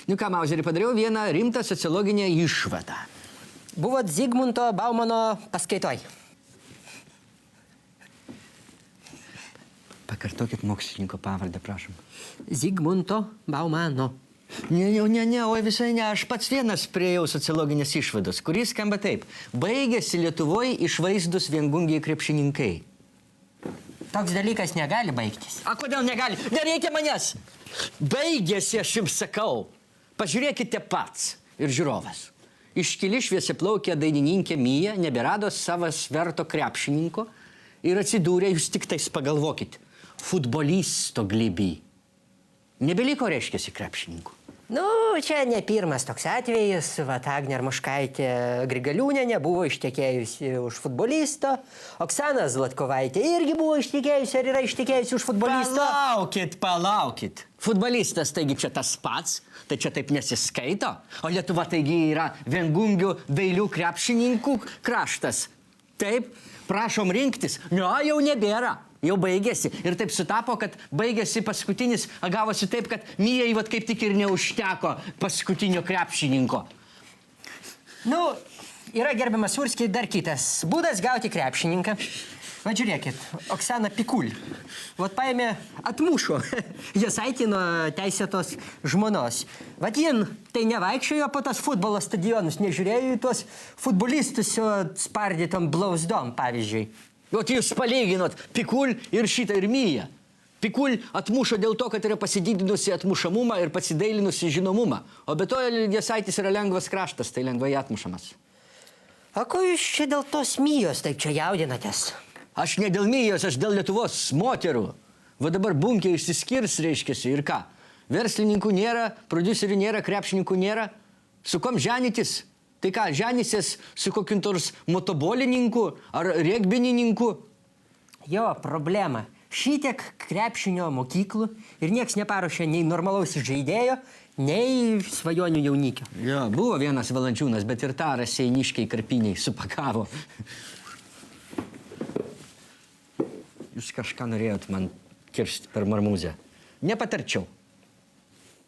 Nu ką, Mauzeri, padariau vieną rimtą sociologinę išvadą. Buvot Zigmunto Baumano paskaitoj. Pakartokit mokslininko pavardę, prašom. Zigmunto Baumano. Ne, oi visai ne, aš pats vienas priejau sociologinės išvados, kuris skamba taip. Baigėsi Lietuvoje išvaizdus viengungiai krepšininkai. Toks dalykas negali baigtis. A, kodėl negali? Nereikia manęs. Baigėsi, aš jums sakau. Pažiūrėkite pats ir žiūrovas. Iškili šviesiaplaukė dainininkė Mija neberado savo sverto krepšininko ir atsidūrė, jūs tik tais pagalvokit, futbolisto glėby. Nebeliko reiškiasi krepšininkų. Nu, čia ne pirmas toks atvejis. Vat Agnė Armoškaitė Grigaliūnienė buvo ištekėjusi už futbolisto. Oksana Zlatkovaitė irgi buvo ištekėjusi ar yra ištekėjusi už futbolisto. Palaukit. Futbolistas taigi čia tas pats, tai čia taip nesiskaito. O Lietuva taigi yra viengungių dailių krepšininkų kraštas. Taip, prašom rinktis. Nu, jau nebėra. Jau baigėsi. Ir taip sutapo, kad baigėsi paskutinis, gavosi taip, kad Mijai vat kaip tik ir neužteko paskutinio krepšininko. Nu, yra gerbiamas Urskiai dar kitas būdas gauti krepšininką. Va žiūrėkit, Oksana Pikul. Vat paėmė atmušo Jasaitį nuo teisėtos žmonos. Vat jin tai nevaikščiojo po tas futbolo stadionus, nežiūrėjo į tuos futbolistus su spardytom blausdom, pavyzdžiui. Vat jūs palyginot Pikul ir šitą ir Miją. Pikul atmušo dėl to, kad yra pasididinusi atmušamumą ir pasidailinusi žinomumą. O be to Jasaitis yra lengvas kraštas, tai lengvai atmušamas. O ko jūs čia dėl tos Mijos taip čia jaudinatės? Aš ne dėl Mijos, aš dėl Lietuvos moterų. Va dabar bunkė išsiskirs, reiškiasi, ir ką? Verslininkų nėra, prodiuserių nėra, krepšininkų nėra. Su kom ženytis? Tai ką, ženysies su kokiu nors motobolininku ar regbinininku? Jo, problema. Šitiek krepšinio mokyklų ir nieks neparuošė nei normalaus žaidėjo, nei svajonių jaunikio. Jo, buvo vienas Valančiūnas, bet ir tą raseiniškiai karpiniai supakavo. Jūs kažką norėjot man kirsti per marmūzę. Nepatarčiau.